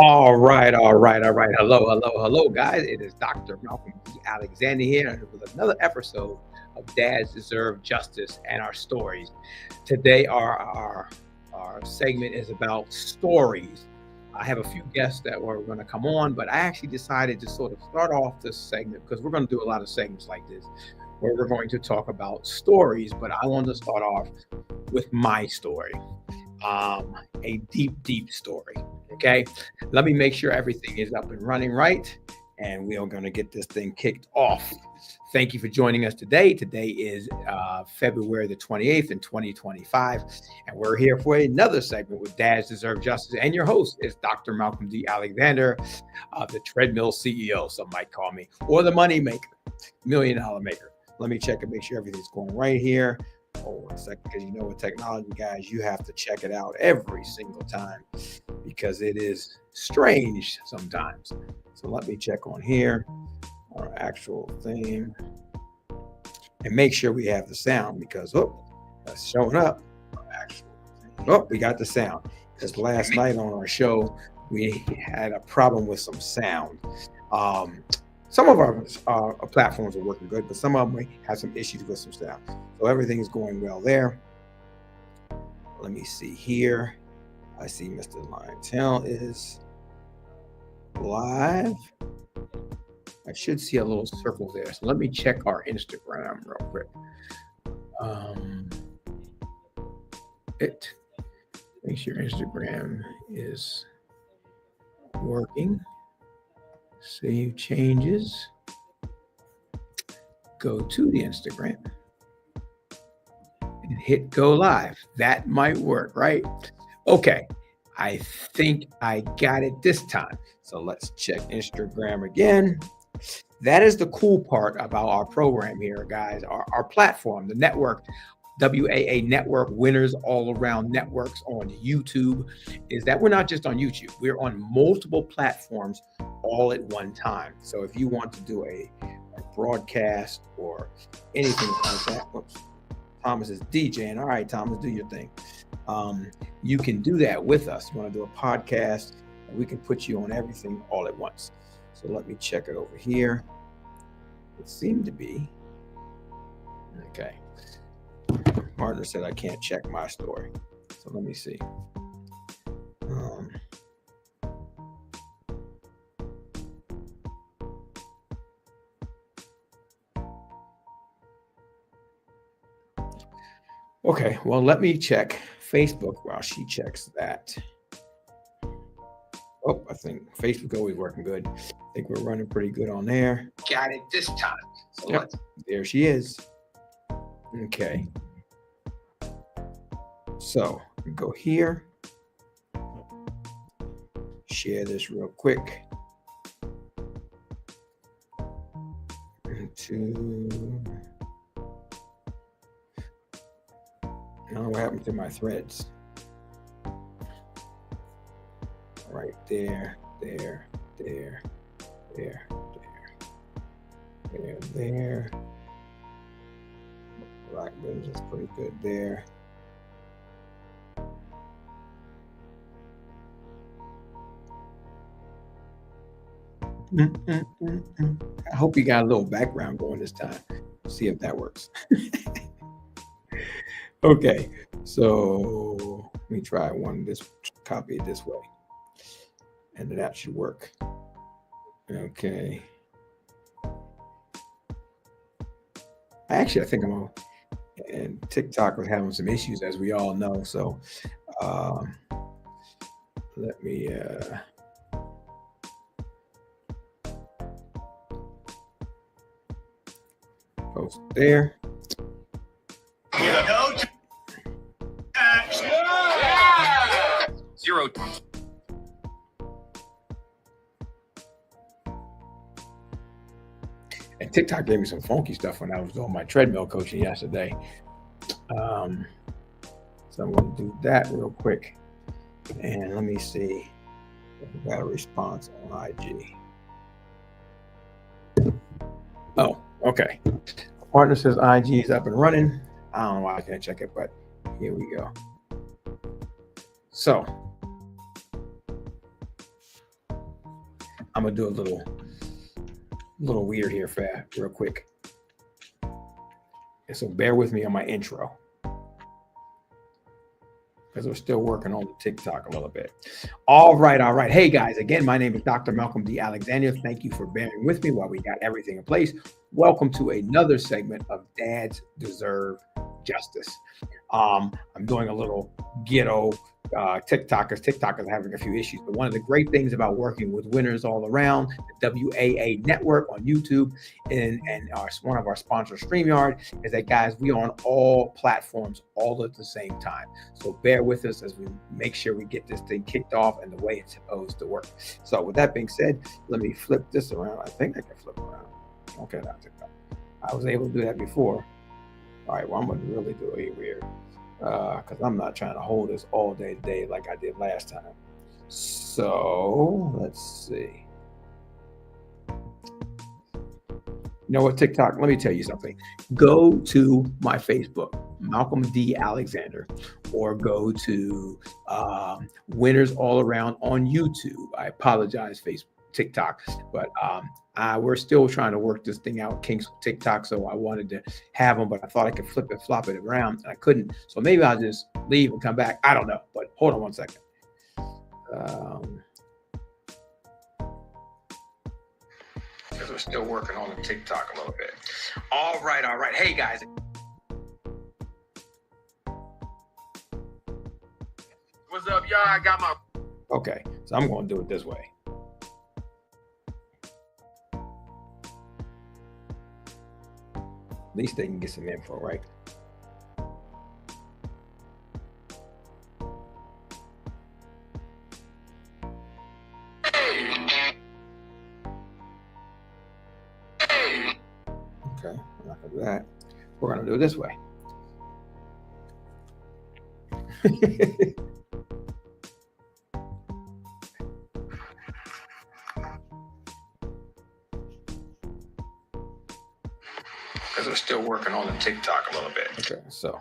All right. Hello, guys. It is Dr. Malcolm D. Alexander here with another episode of Dads Deserve Justice and our stories. Today, our segment is about stories. I have a few guests that were going to come on, but I actually decided to sort of start off this segment because we're going to do a lot of segments like this where we're going to talk about stories, but I wanted to start off with my story. A deep story. Okay, let me make sure everything is up and running right, and we are going to get this thing kicked off. Thank you for joining us today. Today is February the 28th in 2025, and we're here for another segment with Dads Deserve Justice, and your host is Dr. Malcolm D. Alexander, the treadmill CEO, some might call me, or the money maker, $1 million maker. Let me check and make sure everything's going right here. Hold on a second, because you know with technology, guys, you have to check it out every single time because it is strange sometimes. So let me check on here, our actual thing, and make sure we have the sound because, that's showing up. We got the sound. Because last night on our show, we had a problem with some sound. Some of our platforms are working good, but some of them have some issues with some stuff. So everything's going well there. Let me see here. I see Mr. Liontel is live. I should see a little circle there. So let me check our Instagram real quick. Make sure Instagram is working. Save changes. Go to the Instagram and hit go live. That might work, right? Okay, I think I got it this time. So let's check Instagram again. That is the cool part about our program here, guys. Our platform, the network, WAA Network, Winners All Around Networks on YouTube, is that we're not just on YouTube. We're on multiple platforms all at one time. So if you want to do a broadcast or anything like that, Thomas is DJing. All right, Thomas, do your thing. You can do that with us. You want to do a podcast, and we can put you on everything all at once. So let me check it over here. It seemed to be. Okay. Partner said I can't check my story. So let me see. Okay, well, let me check Facebook while she checks that. I think Facebook always working good. I think we're running pretty good on there. Got it this time. So there she is. Okay. So go here. Share this real quick. I don't know what happened to my threads. Right there. Blackberries is pretty good there. I hope you got a little background going this time. See if that works. Okay, so let me try copy it this way. And that should work. Okay. I think and TikTok was having some issues, as we all know. So let me post there. Zero. And TikTok gave me some funky stuff when I was doing my treadmill coaching yesterday. So I'm going to do that real quick. And let me see if we got a response on IG. Oh, okay. Partner says IG is up and running. I don't know why I can't check it, but here we go. So I'm gonna do a little weird here for real quick. And so bear with me on my intro, because we're still working on the TikTok a little bit. All right. Hey guys, again, my name is Dr. Malcolm D. Alexander. Thank you for bearing with me while we got everything in place. Welcome to another segment of Dads Deserve Justice. I'm doing a little ghetto TikTokers. TikTok is having a few issues, but one of the great things about working with winners all around, the WAA network on YouTube and one of our sponsors, StreamYard, is that, guys, we are on all platforms all at the same time. So bear with us as we make sure we get this thing kicked off and the way it's supposed to work. So with that being said, let me flip this around. I think I can flip around. Okay, that's TikTok. I was able to do that before. All right, well, I'm going to really do it weird, because I'm not trying to hold this all day today like I did last time. So let's see. You know what, TikTok, let me tell you something. Go to my Facebook, Malcolm D. Alexander, or go to Winners All Around on YouTube. I apologize, TikTok, but we're still trying to work this thing out, kinks with TikTok. So I wanted to have them, but I thought I could flop it around, and I couldn't. So maybe I'll just leave and come back. I don't know, but hold on one second. Because we're still working on the TikTok a little bit. All right. Hey guys. What's up, y'all? I got my... Okay, so I'm going to do it this way. At least they can get some info, right? Okay, we're not gonna do that. We're gonna do it this way. Because we're still working on the TikTok a little bit. Okay, so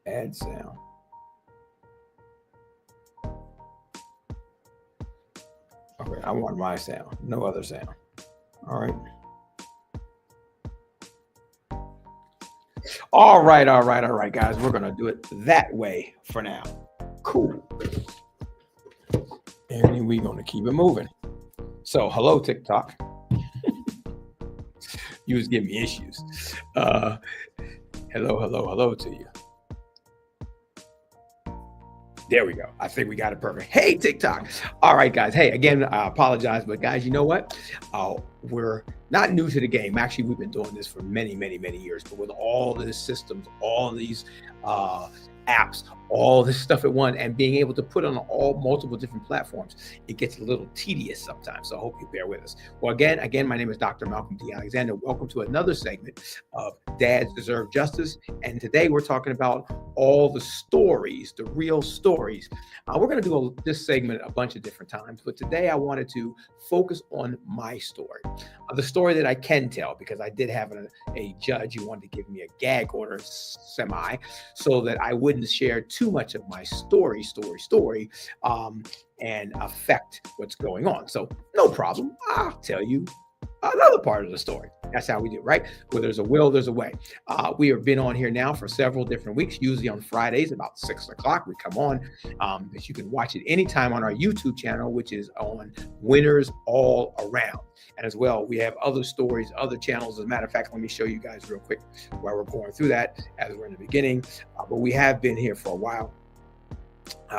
add sound. Okay, I want my sound, no other sound. All right. All right, guys. We're gonna do it that way for now. Cool. And we're gonna keep it moving. So, hello, TikTok. You was giving me issues. Hello to you. There we go. I think we got it perfect. Hey, TikTok. All right, guys. Hey, again, I apologize, but guys, you know what? We're not new to the game. Actually, we've been doing this for many years, but with all these systems, all these apps, all this stuff at once, and being able to put on all multiple different platforms, it gets a little tedious sometimes. So I hope you bear with us. Well, again, my name is Dr. Malcolm D. Alexander. Welcome to another segment of Dads Deserve Justice. And today we're talking about all the stories, the real stories. We're going to do this segment a bunch of different times, but today I wanted to focus on my story, the story that I can tell, because I did have a judge who wanted to give me a gag order so that I wouldn't share too much of my story and affect what's going on. So no problem. I'll tell you another part of the story. That's how we do, right? Where there's a will, there's a way. We have been on here now for several different weeks, usually on Fridays about 6 o'clock. We come on, but you can watch it anytime on our YouTube channel, which is on Winners All Around. And as well, we have other stories, other channels. As a matter of fact, let me show you guys real quick while we're going through that as we're in the beginning. But we have been here for a while.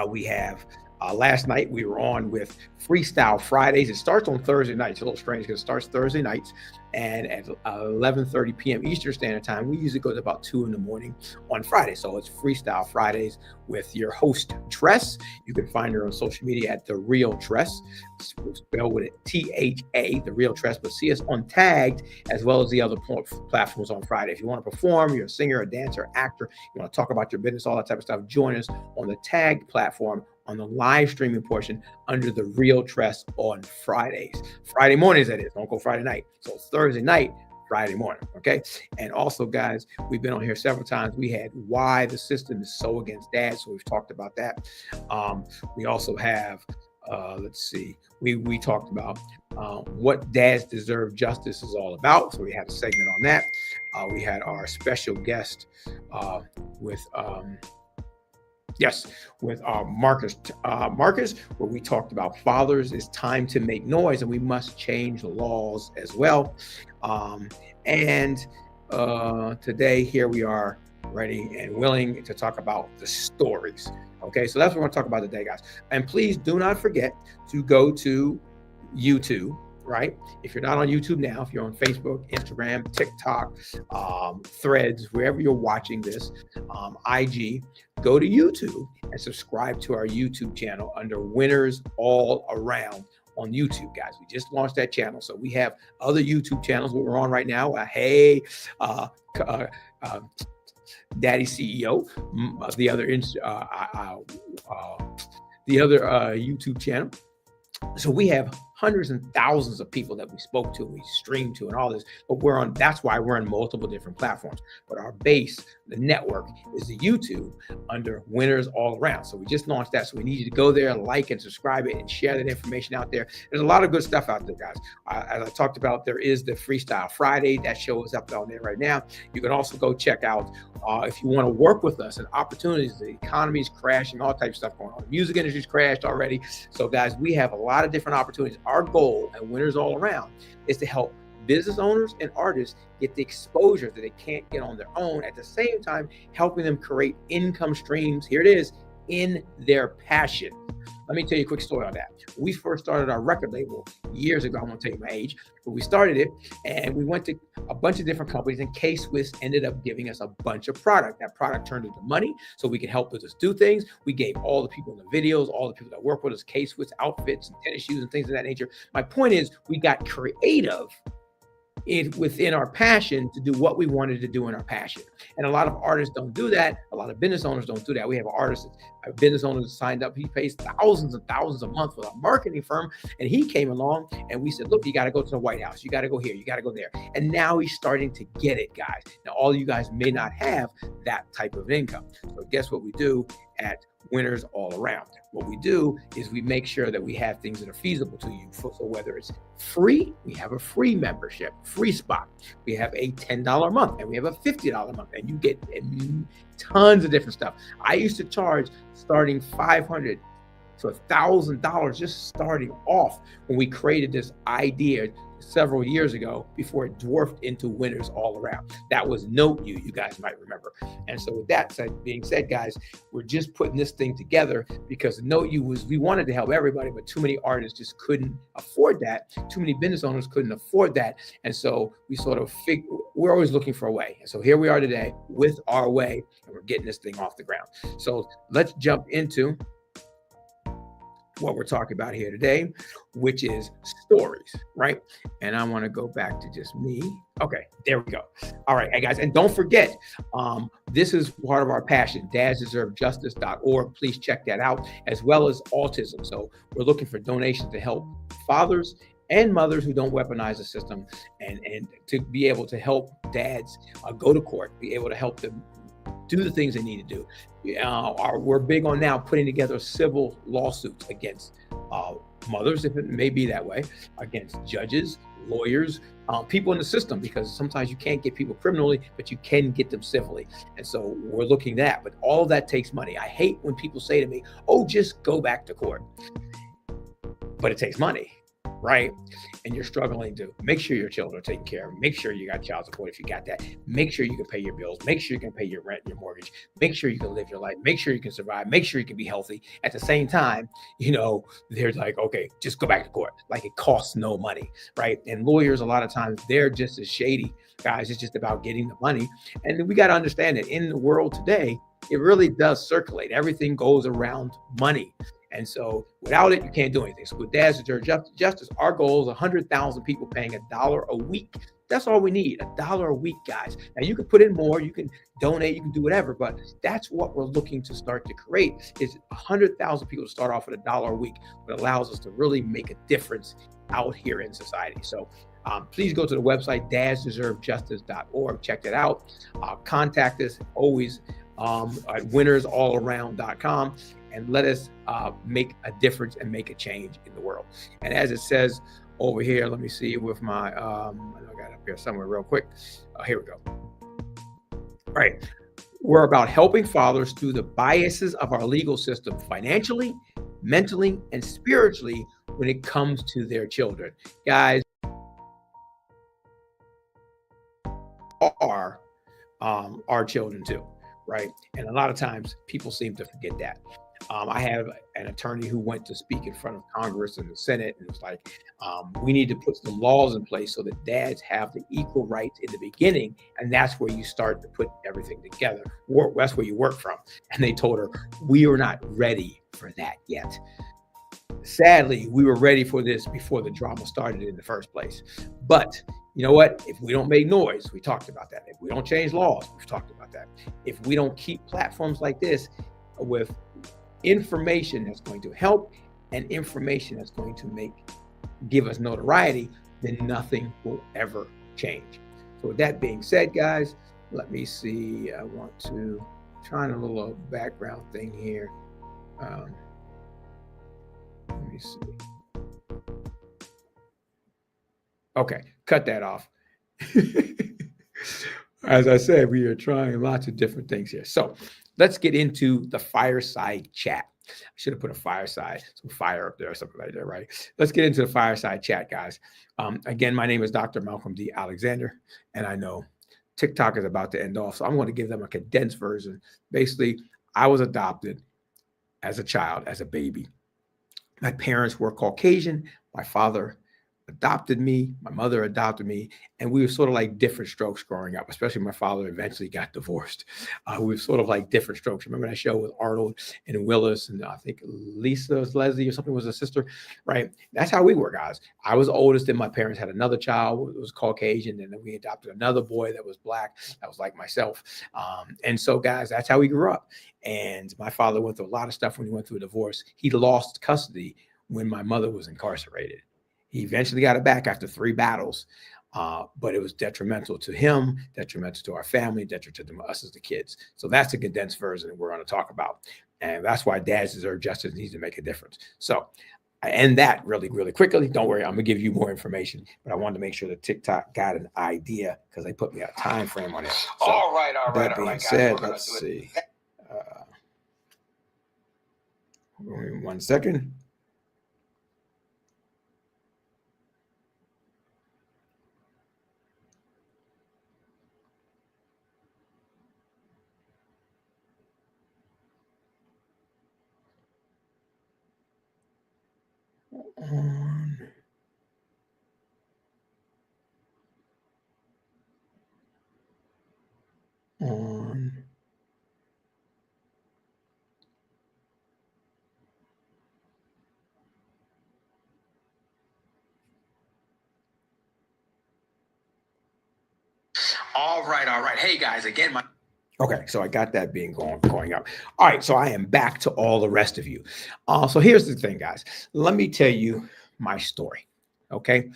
We have last night we were on with Freestyle Fridays. It starts on Thursday nights. It's a little strange because it starts Thursday nights, and at 11:30 p.m. Eastern Standard Time. We usually go to about 2 in the morning on Friday. So it's Freestyle Fridays with your host Tress. You can find her on social media at The Real Tress, spelled with it THA, The Real Tress. But see us on Tagged as well as the other platforms on Friday. If you want to perform, you're a singer, a dancer, actor, you want to talk about your business, all that type of stuff, join us on the Tagged platform on the live streaming portion under The Real Tress on Fridays. Friday mornings, that is. Don't go Friday night. So it's Thursday night, Friday morning, okay? And also, guys, we've been on here several times. We had Why the System is So Against Dad, so we've talked about that. We also have let's see, we talked about what Dads Deserve Justice is all about. So we had a segment on that. We had our special guest with Marcus, where we talked about fathers, it's time to make noise and we must change the laws as well. And today, here we are, ready and willing to talk about the stories. Okay, so that's what we're going to talk about today, guys. And please do not forget to go to YouTube, right? If you're not on YouTube now, if you're on Facebook, Instagram, TikTok, Threads, wherever you're watching this, IG, go to YouTube and subscribe to our YouTube channel under Winners All Around on YouTube, guys. We just launched that channel. So we have other YouTube channels that we're on right now. Daddy CEO, the other YouTube channel. So we have hundreds and thousands of people that we spoke to, we streamed to, and all this. But that's why we're on multiple different platforms. But our base, the network, is the YouTube under Winners All Around. So we just launched that. So we need you to go there, like and subscribe it, and share that information out there. There's a lot of good stuff out there, guys. As I talked about, there is the Freestyle Friday. That show is up on there right now. You can also go check out if you want to work with us and opportunities. The economy's crashing, all types of stuff going on. The music industry's crashed already. So, guys, we have a lot of different opportunities. Our goal at Winners All Around is to help business owners and artists get the exposure that they can't get on their own, at the same time helping them create income streams, here it is, in their passion. Let me tell you a quick story on that. We first started our record label years ago. I'm going to tell you my age, but we started it and we went to a bunch of different companies, and K-Swiss ended up giving us a bunch of product. That product turned into money so we could help us do things. We gave all the people in the videos, all the people that work with us, K-Swiss outfits and tennis shoes and things of that nature. My point is, we got creative within our passion to do what we wanted to do in our passion. And a lot of artists don't do that. A lot of business owners don't do that. We have artists, a business owner that signed up. He pays thousands and thousands a month with a marketing firm. And he came along and we said, look, you got to go to the White House. You got to go here. You got to go there. And now he's starting to get it, guys. Now, all you guys may not have that type of income. So guess what we do at Winners All Around? What we do is we make sure that we have things that are feasible to you. So whether it's free, we have a free membership, free spot. We have a $10 a month, and we have a $50 a month, and you get tons of different stuff. I used to charge starting $500 to $1,000 just starting off when we created this idea several years ago, before it dwarfed into Winners All Around. That was Note You guys might remember. And so with that being said, guys, we're just putting this thing together because Note You we wanted to help everybody, but too many artists just couldn't afford that. Too many business owners couldn't afford that. And so we sort of we're always looking for a way. And so here we are today with our way, and we're getting this thing off the ground. So let's jump into what we're talking about here today, which is stories, right? And I want to go back to just me. Okay, there we go. All right, hey guys, and don't forget, this is part of our passion, DadsDeserveJustice.org. Please check that out, as well as autism. So we're looking for donations to help fathers and mothers who don't weaponize the system, and to be able to help dads go to court, be able to help them do the things they need to do. We're big on now putting together civil lawsuits against mothers, if it may be that way, against judges, lawyers, people in the system, because sometimes you can't get people criminally, but you can get them civilly. And so we're looking at that, but all of that takes money. I hate when people say to me, oh, just go back to court. But it takes money, right? And you're struggling to make sure your children are taken care of, make sure you got child support if you got that, make sure you can pay your bills, make sure you can pay your rent, your mortgage, make sure you can live your life, make sure you can survive, make sure you can be healthy. At the same time, they're like, okay, just go back to court. Like, it costs no money, right? And lawyers, a lot of times, they're just as shady, guys. It's just about getting the money. And we got to understand that in the world today, it really does circulate. Everything goes around money. And so without it, you can't do anything. So with Dads Deserve Justice, our goal is 100,000 people paying $1 a week. That's all we need, $1 a week, guys. Now, you can put in more, you can donate, you can do whatever, but that's what we're looking to start to create, is 100,000 people to start off with $1 a week, that allows us to really make a difference out here in society. So please go to the website, DadsDeserveJustice.org. Check that out. Contact us always at winnersallaround.com. and let us make a difference and make a change in the world. And as it says over here, let me see with my, I got it up here somewhere real quick. Here we go. All right. We're about helping fathers through the biases of our legal system financially, mentally, and spiritually when it comes to their children. Guys, are our children too, right? And a lot of times people seem to forget that. I have an attorney who went to speak in front of Congress and the Senate, and it's like, we need to put some laws in place so that dads have the equal rights in the beginning, and that's where you start to put everything together. That's where you work from. And they told her, we are not ready for that yet. Sadly, we were ready for this before the drama started in the first place. But you know what? If we don't make noise, we talked about that. If we don't change laws, we've talked about that. If we don't keep platforms like this with information that's going to help and information that's going to give us notoriety, then nothing will ever change. So with that being said, guys, let me see. I want to try a little background thing here. Let me see. Okay, cut that off. As I said, we are trying lots of different things here. So let's get into the fireside chat. I should have put a fireside, some fire up there or something like that, right? Let's get into the fireside chat, guys. Again, my name is Dr. Malcolm D. Alexander, and I know TikTok is about to end off, so I'm going to give them a condensed version. Basically, I was adopted as a child, as a baby. My parents were Caucasian. My father adopted me, my mother adopted me, and we were sort of like different strokes growing up, especially my father eventually got divorced. We were sort of like different strokes. Remember that show with Arnold and Willis, and I think Leslie or something was a sister, right? That's how we were, guys. I was oldest, and my parents had another child who was Caucasian, and then we adopted another boy that was Black, that was like myself. And so, guys, that's how we grew up. And my father went through a lot of stuff when he went through a divorce. He lost custody when my mother was incarcerated. He eventually got it back after 3 battles, but it was detrimental to him, detrimental to our family, detrimental to us as the kids. So that's a condensed version that we're going to talk about. And that's why Dads Deserve Justice needs to make a difference. So I end that really, really quickly. Don't worry, I'm going to give you more information, but I wanted to make sure that TikTok got an idea because they put me a time frame on it. So all right. That being said, let's see. 1 second. On. All right. Hey guys, again, Okay, so I got that being going up. All right, so I am back to all the rest of you. So here's the thing, guys. Let me tell you my story, okay?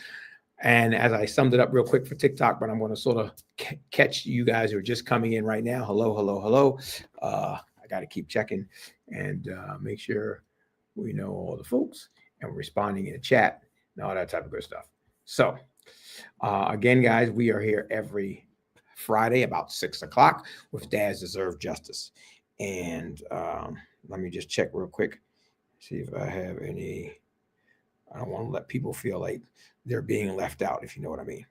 And as I summed it up real quick for TikTok, but I'm going to sort of catch you guys who are just coming in right now. Hello. I got to keep checking and make sure we know all the folks and we're responding in the chat and all that type of good stuff. So again, guys, we are here every Friday about 6 o'clock with Dads Deserve Justice. And let me just check real quick, see if I have any. I don't want to let people feel like they're being left out, if you know what I mean.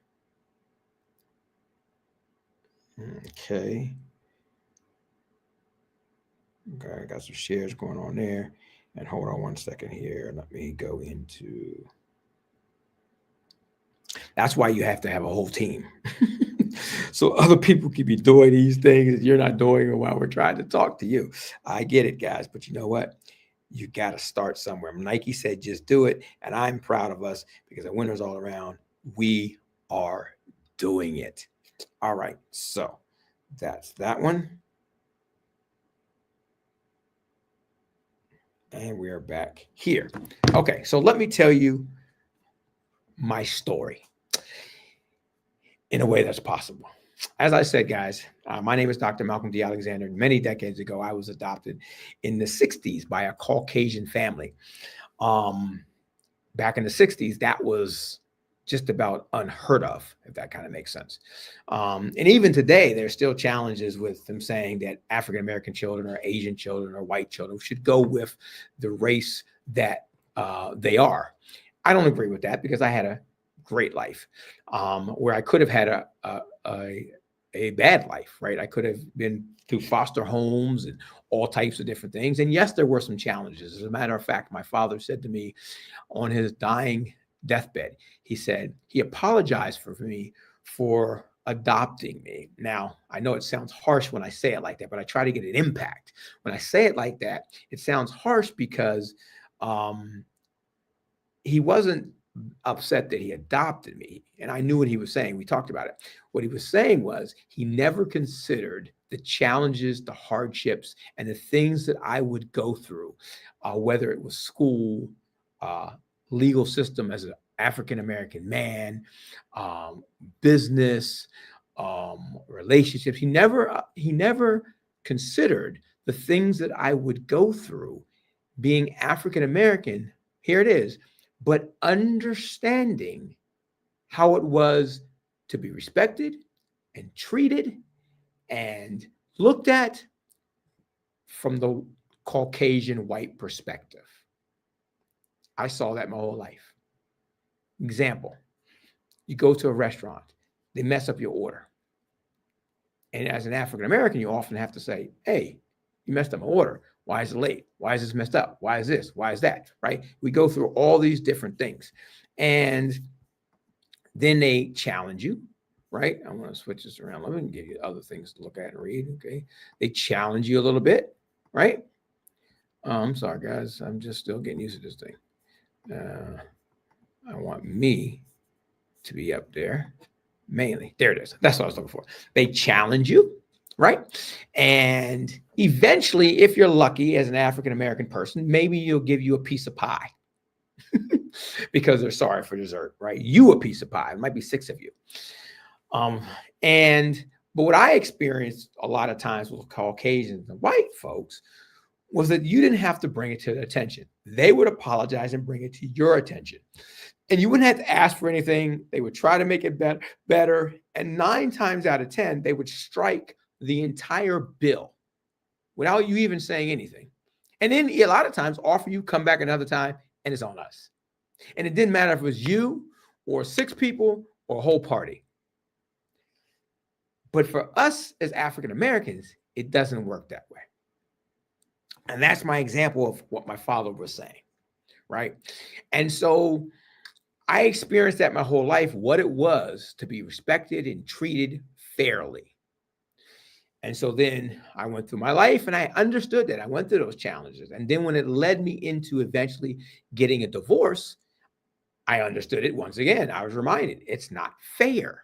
Okay, I got some shares going on there. And hold on 1 second here. Let me go into. That's why you have to have a whole team. So other people can be doing these things that you're not doing while we're trying to talk to you. I get it, guys, but you know what? You got to start somewhere. Nike said, just do it. And I'm proud of us because the winners all around, we are doing it. All right. So that's that one. And we are back here. Okay. So let me tell you my story in a way that's possible. as I said, guys, my name is Dr. Malcolm D. Alexander. Many decades ago, I was adopted in the 60s by a Caucasian family. Back in the 60s, that was just about unheard of, if that kind of makes sense. And even today, there's still challenges with them saying that African-American children or Asian children or white children should go with the race that they are. I don't agree with that because I had a great life where I could have had a bad life, right? I could have been through foster homes and all types of different things. And yes, there were some challenges. As a matter of fact, my father said to me on his dying deathbed, he said he apologized for me for adopting me. Now, I know it sounds harsh when I say it like that, but I try to get an impact. When I say it like that, it sounds harsh because he wasn't upset that he adopted me. And I knew what he was saying. We talked about it. What he was saying was he never considered the challenges, the hardships, and the things that I would go through, whether it was school, legal system as an African-American man, business, relationships. He never considered the things that I would go through being African-American. Here it is. But understanding how it was to be respected and treated and looked at from the Caucasian white perspective. I saw that my whole life. Example, you go to a restaurant, they mess up your order. And as an African-American, you often have to say, hey, you messed up my order. Why is it late? Why is this messed up? Why is this? Why is that? Right? We go through all these different things. And then they challenge you, right? I want to switch this around. Let me give you other things to look at and read, okay? They challenge you a little bit, right? I'm sorry, guys. I'm just still getting used to this thing. I want me to be up there mainly. There it is. That's what I was looking for. They challenge you, right? And eventually, if you're lucky as an African-American person, maybe you'll give you a piece of pie because they're sorry for dessert, right? You a piece of pie. It might be 6 of you. But what I experienced a lot of times with Caucasians and white folks was that you didn't have to bring it to their attention. They would apologize and bring it to your attention. And you wouldn't have to ask for anything. They would try to make it better. And 9 times out of 10, they would strike the entire bill without you even saying anything. And then a lot of times offer you come back another time and it's on us. And it didn't matter if it was you or 6 people or a whole party. But for us as African Americans, it doesn't work that way. And that's my example of what my father was saying, right? And so I experienced that my whole life, what it was to be respected and treated fairly. And so then I went through my life and I understood that. I went through those challenges. And then when it led me into eventually getting a divorce, I understood it once again. I was reminded it's not fair,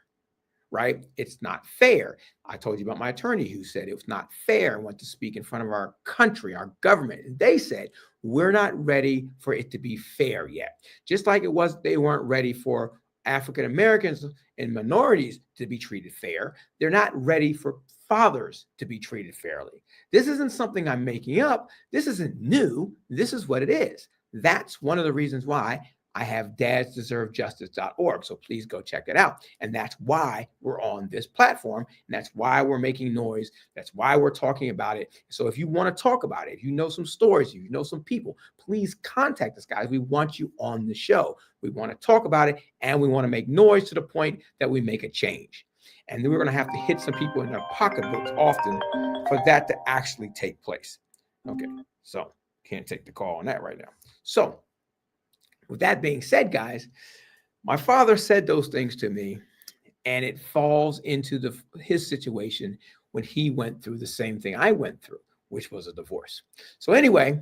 right? It's not fair. I told you about my attorney who said it was not fair and went to speak in front of our country, our government. And they said, we're not ready for it to be fair yet. Just like it was, they weren't ready for African Americans and minorities to be treated fair. They're not ready for fathers to be treated fairly. This isn't something I'm making up. This isn't new. This is what it is. That's one of the reasons why I have DadsDeserveJustice.org. So please go check it out. And that's why we're on this platform. And that's why we're making noise. That's why we're talking about it. So if you want to talk about it, if you know some stories, if you know some people, please contact us, guys. We want you on the show. We want to talk about it. And we want to make noise to the point that we make a change. And then we're going to have to hit some people in their pocketbooks often for that to actually take place. Okay, so can't take the call on that right now. So with that being said, guys, my father said those things to me, and it falls into his situation when he went through the same thing I went through, which was a divorce. So anyway,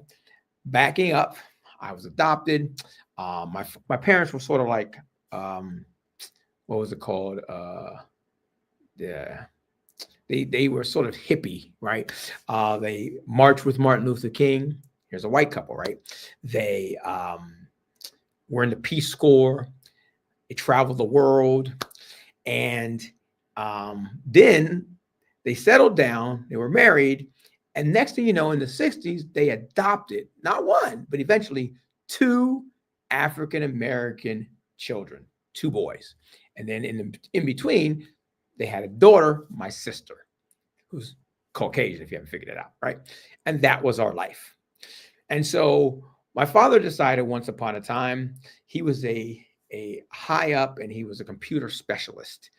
backing up, I was adopted. My parents were sort of like, what was it called? They were sort of hippie, right? They marched with Martin Luther King. Here's a white couple, right? They were in the Peace Corps. They traveled the world. And Then they settled down, they were married, and next thing you know, in the 60s, they adopted not one, but eventually two African American children, two boys. And then in between, they had a daughter, my sister, who's Caucasian, if you haven't figured it out, right? And that was our life. And so my father decided once upon a time, he was a high up and he was a computer specialist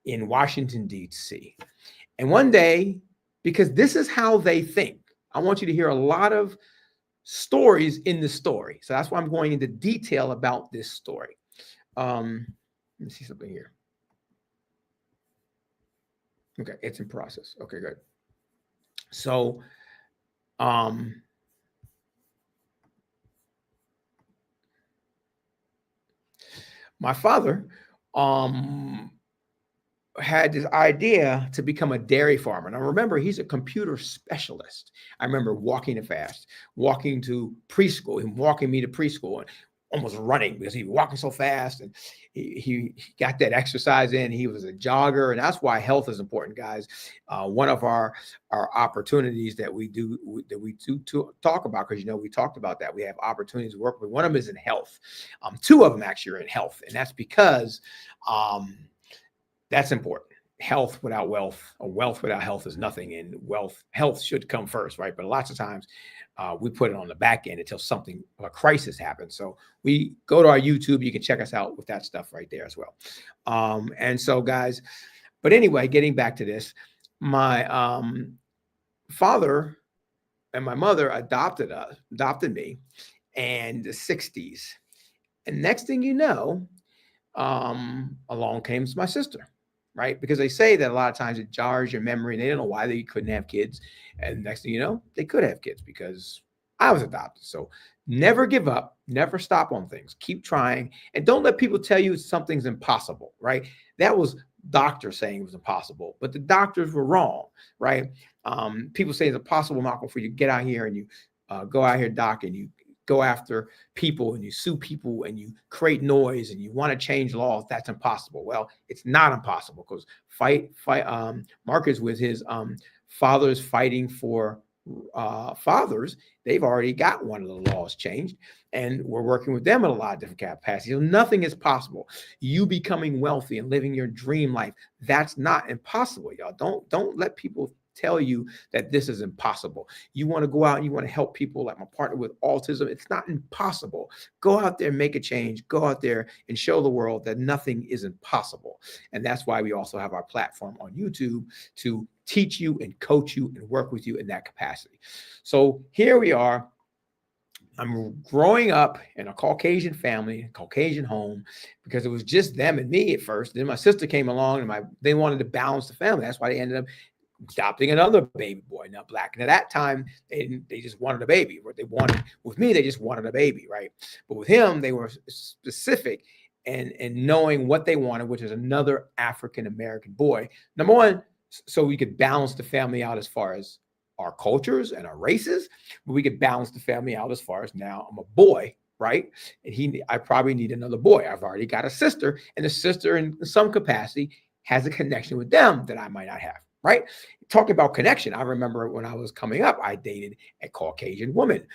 in Washington, D.C. And one day, because this is how they think, I want you to hear a lot of stories in the story. So that's why I'm going into detail about this story. Let me see something here. Okay, it's in process. Okay, good. So, my father had this idea to become a dairy farmer. Now, remember, he's a computer specialist. I remember walking to fast, walking to preschool, him walking me to preschool and almost running because he was walking so fast, and he got that exercise in. He was a jogger, and that's why health is important, guys. One of our opportunities that we do to talk about, because we talked about that. We have opportunities to work with. One of them is in health. Two of them actually are in health, and that's because that's important. Health without wealth, or wealth without health is nothing. And health should come first, right? But lots of times we put it on the back end until a crisis happens. So we go to our YouTube. You can check us out with that stuff right there as well. And so, guys, but anyway, getting back to this, my father and my mother adopted me in the 60s. And next thing you know, along came my sister. Right? Because they say that a lot of times it jars your memory and they don't know why they couldn't have kids. And next thing you know, they could have kids because I was adopted. So never give up, never stop on things. Keep trying. And don't let people tell you something's impossible, right? That was doctors saying it was impossible, but the doctors were wrong, right? People say it's impossible, Malcolm, for you to get out here and you go out here, doc, and you go after people and you sue people and you create noise and you want to change laws. That's impossible. Well, it's not impossible because Marcus with his fathers fighting for fathers, they've already got one of the laws changed, and we're working with them in a lot of different capacities. So nothing is possible. You becoming wealthy and living your dream life, that's not impossible, y'all. Don't let people tell you that this is impossible. You want to go out and you want to help people, like my partner with autism. It's not impossible. Go out there and make a change. Go out there and show the world that nothing is impossible. And that's why we also have our platform on YouTube to teach you and coach you and work with you in that capacity. So here we are. I'm growing up in a Caucasian family, a Caucasian home, because it was just them and me at first. Then my sister came along and they wanted to balance the family. That's why they ended up adopting another baby boy, now black. And at that time, they just wanted a baby. What they wanted with me, they just wanted a baby, right? But with him, they were specific and knowing what they wanted, which is another African American boy. Number one, so we could balance the family out as far as our cultures and our races, but we could balance the family out as far as now I'm a boy, right? And I probably need another boy. I've already got a sister, and the sister in some capacity has a connection with them that I might not have. Right? Talking about connection. I remember when I was coming up, I dated a Caucasian woman.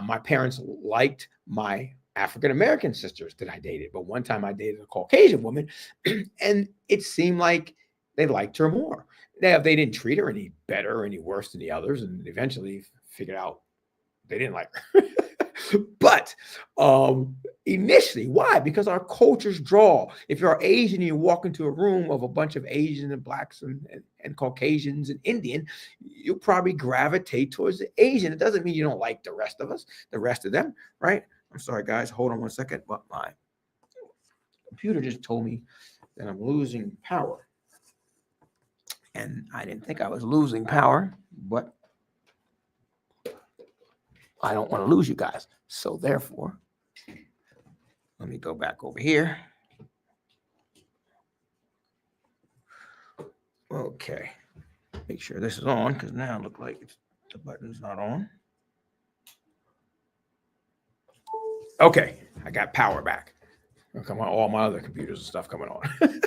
My parents liked my African-American sisters that I dated, but one time I dated a Caucasian woman and it seemed like they liked her more. Now, they didn't treat her any better or any worse than the others, and eventually figured out they didn't like her. But initially, why? Because our cultures draw. If you're Asian and you walk into a room of a bunch of Asians and blacks and Caucasians and Indian, you'll probably gravitate towards the Asian. It doesn't mean you don't like the rest of us, the rest of them, right? I'm sorry, guys. Hold on one second. But my computer just told me that I'm losing power. And I didn't think I was losing power, but I don't want to lose you guys. So therefore, let me go back over here. Okay. Make sure this is on, because now it looks like the button's not on. Okay. I got power back. Come on, all my other computers and stuff coming on.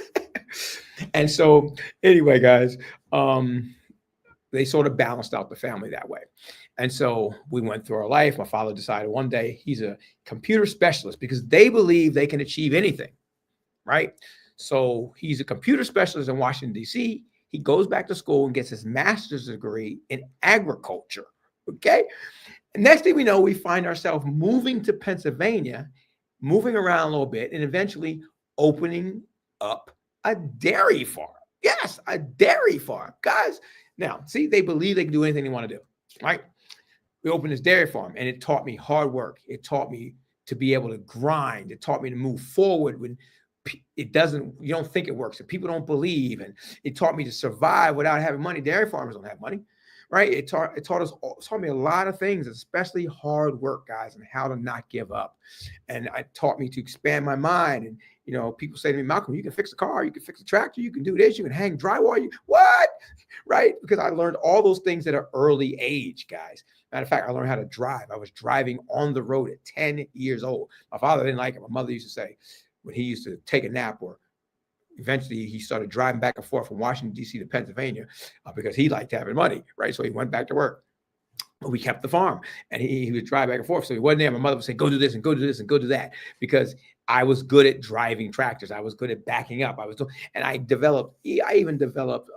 And so anyway, guys, they sort of balanced out the family that way. And so we went through our life. My father decided one day he's a computer specialist because they believe they can achieve anything, right? So he's a computer specialist in Washington, D.C. He goes back to school and gets his master's degree in agriculture. Okay. And next thing we know, we find ourselves moving to Pennsylvania, moving around a little bit, and eventually opening up a dairy farm. Yes, a dairy farm. Guys, now, see, they believe they can do anything they want to do, right? We opened this dairy farm, and it taught me hard work. It taught me to be able to grind. It taught me to move forward when it doesn't, you don't think it works, and people don't believe. And it taught me to survive without having money. Dairy farmers don't have money, right? It taught me a lot of things, especially hard work, guys, and how to not give up. And it taught me to expand my mind. And people say to me, Malcolm, you can fix a car, you can fix a tractor, you can do this, you can hang drywall. What? Right? Because I learned all those things at an early age, guys. Matter of fact, I learned how to drive. I was driving on the road at 10 years old. My father didn't like it. My mother used to say, when he used to take a nap, or eventually he started driving back and forth from Washington, D.C. to Pennsylvania because he liked having money, right? So he went back to work. But we kept the farm, and he would drive back and forth. So he wasn't there. My mother would say, go do this and go do this and go do that, because I was good at driving tractors. I was good at backing up. I even developed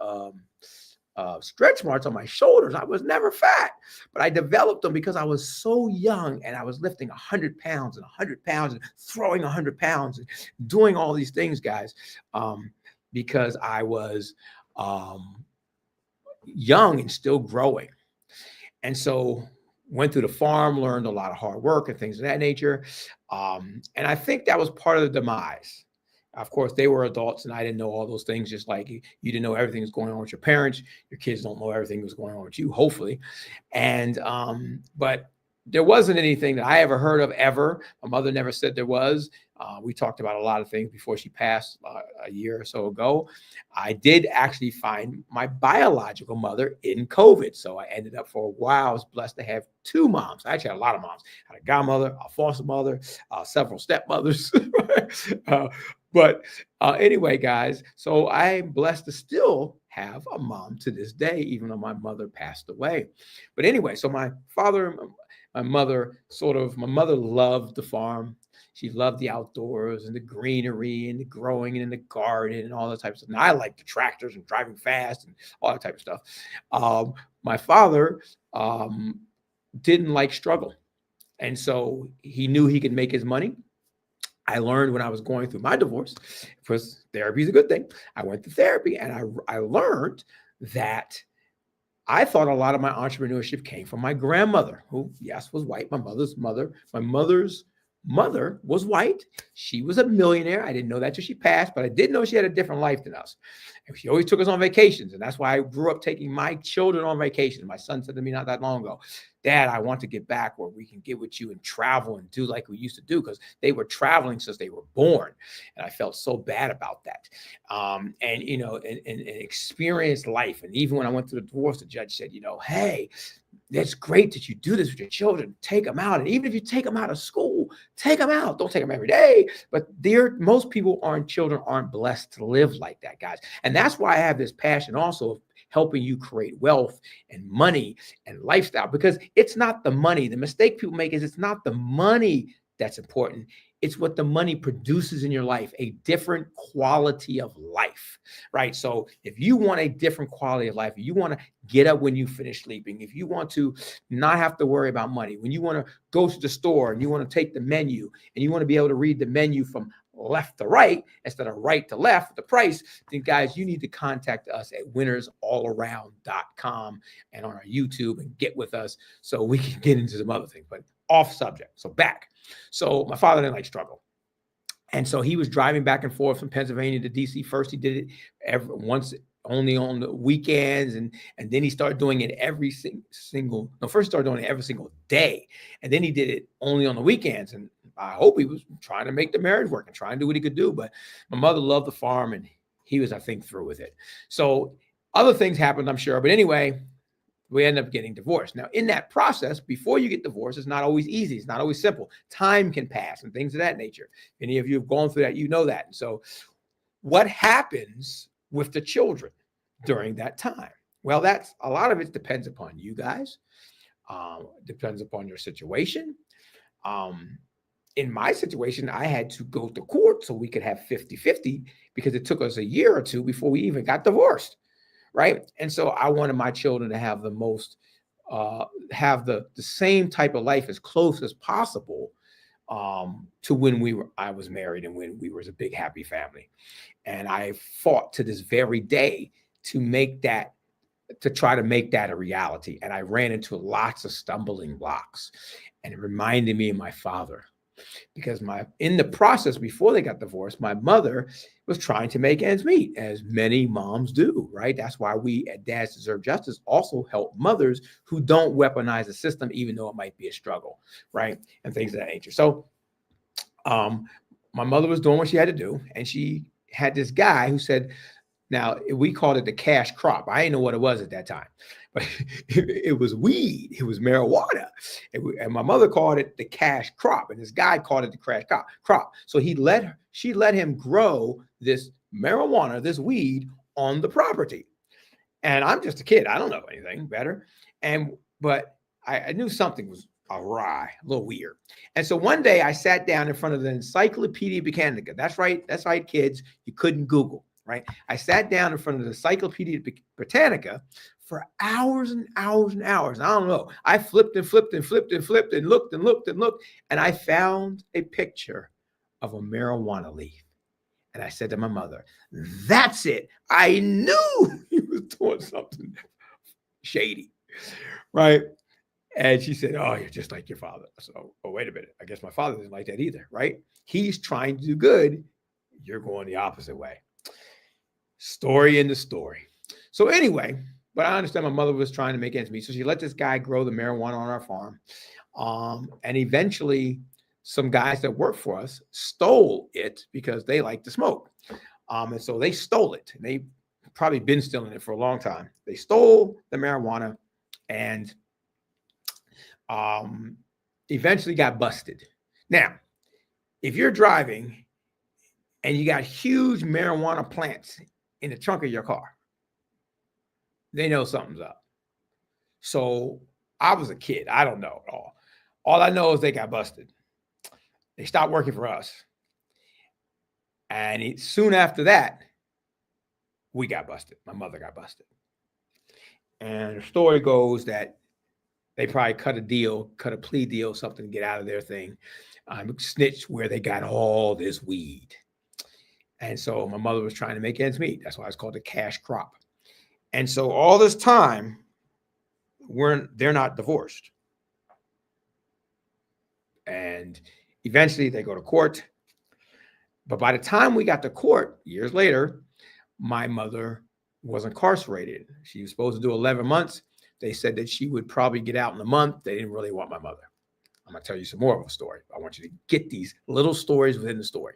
stretch marks on my shoulders. I was never fat, but I developed them because I was so young, and I was lifting 100 pounds and 100 pounds and throwing 100 pounds and doing all these things, guys, because I was young and still growing. And so went through the farm, learned a lot of hard work and things of that nature. And I think that was part of the demise. Of course, they were adults, and I didn't know all those things, just like you didn't know everything was going on with your parents. Your kids don't know everything was going on with you, hopefully. And but there wasn't anything that I ever heard of ever. My mother never said there was. We talked about a lot of things before she passed a year or so ago. I did actually find my biological mother in COVID. So I ended up, for a while, I was blessed to have two moms. I actually had a lot of moms. I had a godmother, a foster mother, several stepmothers. But anyway, guys, so I'm blessed to still have a mom to this day, even though my mother passed away. But anyway, so my father, my mother loved the farm. She loved the outdoors and the greenery and the growing and the garden and all that type of stuff. And I like the tractors and driving fast and all that type of stuff. My father didn't like struggle. And so he knew he could make his money. I learned when I was going through my divorce, because therapy is a good thing. I went to therapy, and I learned that I thought a lot of my entrepreneurship came from my grandmother, who, yes, was white. My mother's mother was white. She was a millionaire. I didn't know that till she passed, but I did know she had a different life than us. And she always took us on vacations. And that's why I grew up taking my children on vacation. My son said to me not that long ago, Dad, I want to get back where we can get with you and travel and do like we used to do, because they were traveling since they were born. And I felt so bad about that. And experience life. And even when I went through the divorce, the judge said, hey, that's great that you do this with your children. Take them out. And even if you take them out of school, take them out. Don't take them every day. But most children aren't blessed to live like that, guys. And that's why I have this passion also of helping you create wealth and money and lifestyle, because it's not the money. The mistake people make is it's not the money that's important. It's what the money produces in your life, a different quality of life, right? So if you want a different quality of life, you want to get up when you finish sleeping, if you want to not have to worry about money, when you want to go to the store and you want to take the menu and you want to be able to read the menu from left to right instead of right to left, the price, then guys, you need to contact us at winnersallAround.com and on our YouTube and get with us so we can get into some other things, but off subject. So back. So my father didn't like struggle. And so he was driving back and forth from Pennsylvania to DC. First, he did it only on the weekends. And then he started doing it every single day. And then he did it only on the weekends. And I hope he was trying to make the marriage work and trying to do what he could do. But my mother loved the farm, and he was, I think, through with it. So other things happened, I'm sure. But anyway, we end up getting divorced. Now, in that process, before you get divorced, it's not always easy. It's not always simple. Time can pass and things of that nature. Any of you have gone through that, you know that. And so what happens with the children during that time? Well, that's a lot of it depends upon you guys. Depends upon your situation. Um, in my situation, I had to go to court so we could have 50-50 because it took us a year or two before we even got divorced. Right. And so I wanted my children to have the most, have the same type of life as close as possible to when I was married and when we was a big happy family. And I fought to this very day to make that, to try to make that a reality. And I ran into lots of stumbling blocks, and it reminded me of my father, because in the process before they got divorced, my mother was trying to make ends meet, as many moms do, right? That's why we at Dads Deserve Justice also help mothers who don't weaponize the system, even though it might be a struggle, right? And things of that nature. So my mother was doing what she had to do, and she had this guy who said, now we called it the cash crop. I didn't know what it was at that time, but it was weed. It was marijuana. And my mother called it the cash crop, and this guy called it the cash crop. So she let him grow this marijuana, this weed on the property. And I'm just a kid. I don't know anything better. But I knew something was awry, a little weird. And so one day I sat down in front of the Encyclopedia Britannica. That's right, kids. You couldn't Google, right? I sat down in front of the Encyclopedia Britannica for hours and hours and hours. I don't know. I flipped and flipped and flipped and flipped and looked and looked and looked. And I found a picture of a marijuana leaf. And I said to my mother, that's it. I knew he was doing something shady, right? And she said, oh, you're just like your father. So, oh, wait a minute. I guess my father isn't like that either, right? He's trying to do good. You're going the opposite way. Story in the story. So anyway, but I understand my mother was trying to make ends meet. So she let this guy grow the marijuana on our farm. And eventually some guys that worked for us stole it because they like to smoke. And so they stole it. And they probably been stealing it for a long time. They stole the marijuana and eventually got busted. Now, if you're driving and you got huge marijuana plants in the trunk of your car, they know something's up. So I was a kid. I don't know at all. All I know is they got busted. They stopped working for us. And soon after that, we got busted. My mother got busted. And the story goes that they probably cut a plea deal, something to get out of their thing, snitched where they got all this weed. And so my mother was trying to make ends meet. That's why it's called the cash crop. And so all this time, they're not divorced. And eventually they go to court. But by the time we got to court, years later, my mother was incarcerated. She was supposed to do 11 months. They said that she would probably get out in a month. They didn't really want my mother. I'm going to tell you some more of a story. I want you to get these little stories within the story.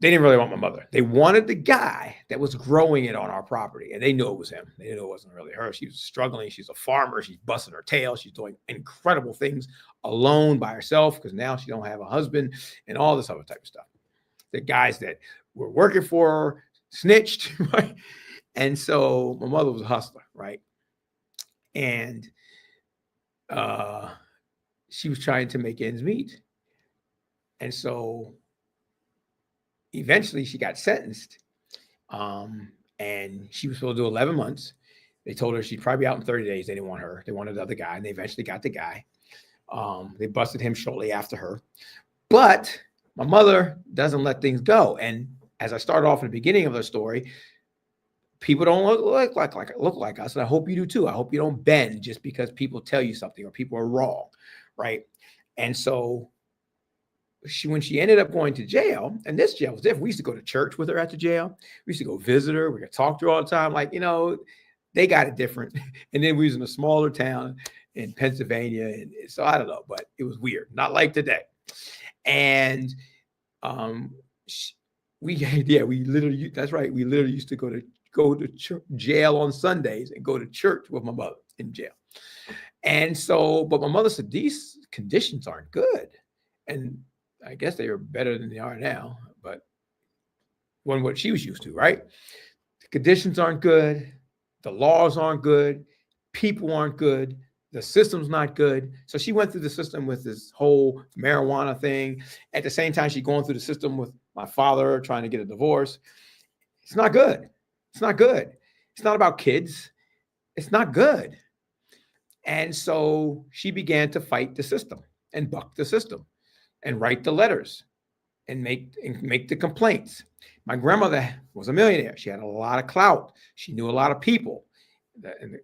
They didn't really want my mother. They wanted the guy that was growing it on our property, and they knew it was him. They knew it wasn't really her. She was struggling. She's a farmer. She's busting her tail. She's doing incredible things alone by herself because now she don't have a husband and all this other type of stuff. The guys that were working for her snitched, right? And so my mother was a hustler, right? And she was trying to make ends meet. And so eventually she got sentenced, and she was supposed to do 11 months. They told her she'd probably be out in 30 days. They didn't want her. They wanted the other guy, and they eventually got the guy. They busted him shortly after her. But my mother doesn't let things go. And as I started off in the beginning of the story, people don't look like us, and I hope you do too. I hope you don't bend just because people tell you something or people are wrong, right? And so when she ended up going to jail, and this jail was different. We used to go to church with her at the jail. We used to go visit her. We could talk to her all the time. Like, they got it different. And then we was in a smaller town in Pennsylvania. And so I don't know, but it was weird. Not like today. And we literally, that's right. We literally used to go to jail on Sundays and go to church with my mother in jail. And so, but my mother said, these conditions aren't good. And I guess they were better than they are now, but wasn't what she was used to, right? The conditions aren't good. The laws aren't good. People aren't good. The system's not good. So she went through the system with this whole marijuana thing. At the same time, she's going through the system with my father trying to get a divorce. It's not good. It's not good. It's not about kids. It's not good. And so she began to fight the system and buck the system and write the letters and make the complaints. My grandmother was a millionaire. She had a lot of clout. She knew a lot of people.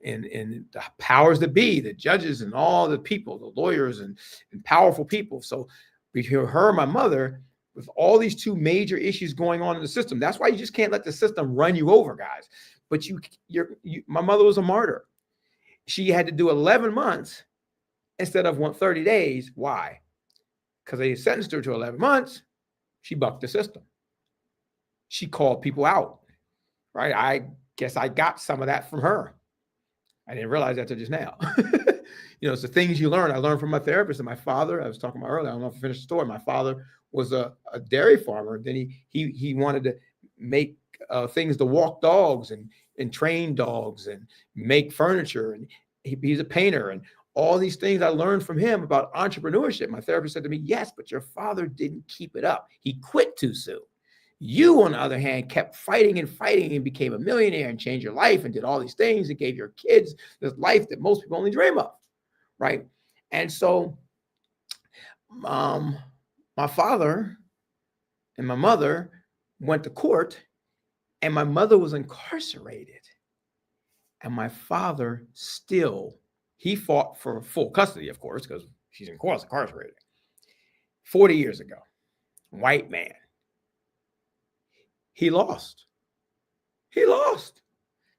And the powers that be, the judges and all the people, the lawyers and powerful people. So between her and my mother, with all these two major issues going on in the system, that's why you just can't let the system run you over, guys. But my mother was a martyr. She had to do 11 months instead of 130 days. Why? Because they sentenced her to 11 months. She bucked the system. She called people out, right? I guess I got some of that from her. I didn't realize that till just now. It's the things you learn. I learned from my therapist and my father. I was talking about earlier. I don't know if I finished the story. My father was a dairy farmer. Then he wanted to make things to walk dogs and train dogs and make furniture. And he's a painter. And all these things I learned from him about entrepreneurship. My therapist said to me, yes, but your father didn't keep it up. He quit too soon. You, on the other hand, kept fighting and fighting and became a millionaire and changed your life and did all these things and gave your kids this life that most people only dream of, right? And so my father and my mother went to court, and my mother was incarcerated. And my father he fought for full custody, of course, because she's incarcerated. 40 years ago, white man. He lost.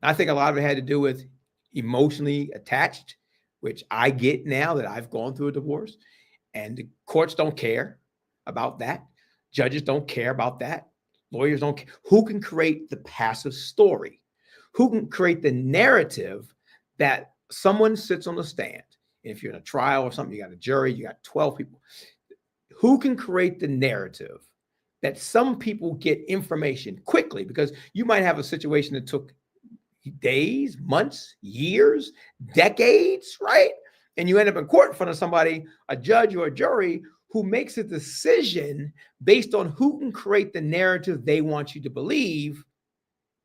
I think a lot of it had to do with emotionally attached, which I get now that I've gone through a divorce. And the courts don't care about that. Judges don't care about that. Lawyers don't care. Who can create the passive story? Who can create the narrative that someone sits on the stand? If you're in a trial or something, you got a jury, you got 12 people. Who can create the narrative that some people get information quickly? Because you might have a situation that took days, months, years, decades, right? And you end up in court in front of somebody, a judge or a jury, who makes a decision based on who can create the narrative they want you to believe,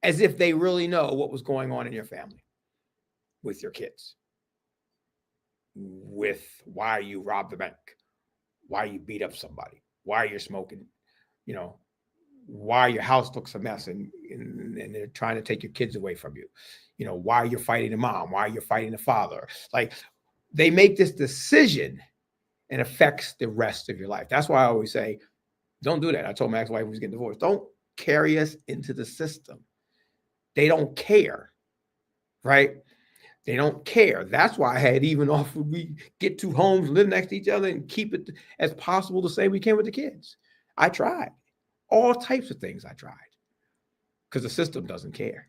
as if they really know what was going on in your family, with your kids, with why you robbed the bank, why you beat up somebody, why you're smoking, why your house looks a mess and they're trying to take your kids away from you, why you're fighting the mom, why you're fighting the father. Like, they make this decision and affects the rest of your life. That's why I always say, don't do that. I told my ex-wife who was getting divorced, don't carry us into the system. They don't care, right? They don't care. That's why I had even offered we get two homes, live next to each other, and keep it as possible the same we can with the kids. I tried. All types of things I tried, because the system doesn't care.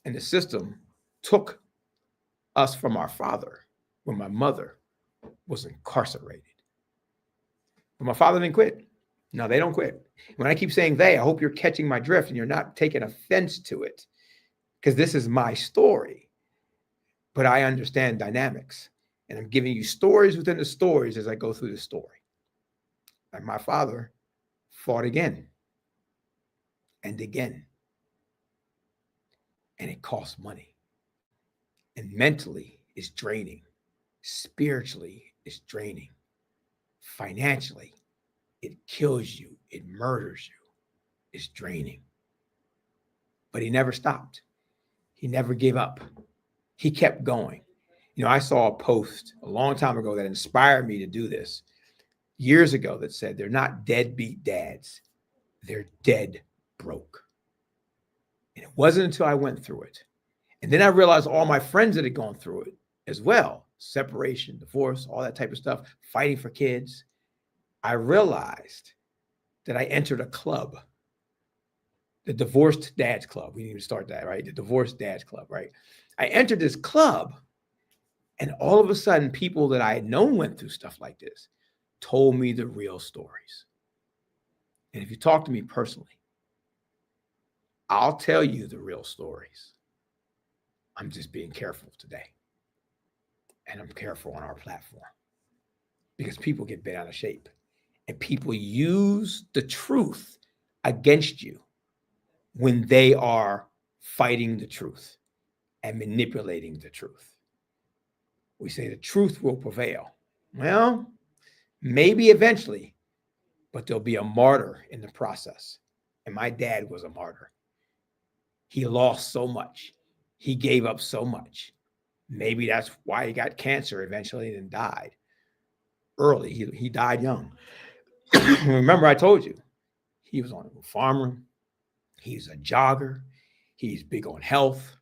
And the system took us from our father when my mother was incarcerated. But my father didn't quit. No, they don't quit. When I keep saying they, I hope you're catching my drift and you're not taking offense to it, because this is my story. But I understand dynamics, and I'm giving you stories within the stories as I go through the story. And my father fought again and again. And it costs money. And mentally, it's draining. Spiritually, it's draining. Financially, it kills you. It murders you. It's draining. But he never stopped. He never gave up. He kept going. I saw a post a long time ago that inspired me to do this years ago that said, they're not deadbeat dads. They're dead broke. And it wasn't until I went through it. And then I realized all my friends that had gone through it as well. Separation, divorce, all that type of stuff, fighting for kids. I realized that I entered a club, the Divorced Dads Club. We need to start that, right? The Divorced Dads Club, right? I entered this club, and all of a sudden, people that I had known went through stuff like this told me the real stories. And if you talk to me personally, I'll tell you the real stories. I'm just being careful today. And I'm careful on our platform because people get bent out of shape and people use the truth against you when they are fighting the truth and manipulating the truth. We say the truth will prevail. Well, maybe eventually, but there'll be a martyr in the process. And my dad was a martyr. He lost so much. He gave up so much. Maybe that's why he got cancer eventually and died early. He died young. Remember, I told you, he was on a farmer. He's a jogger. He's big on health,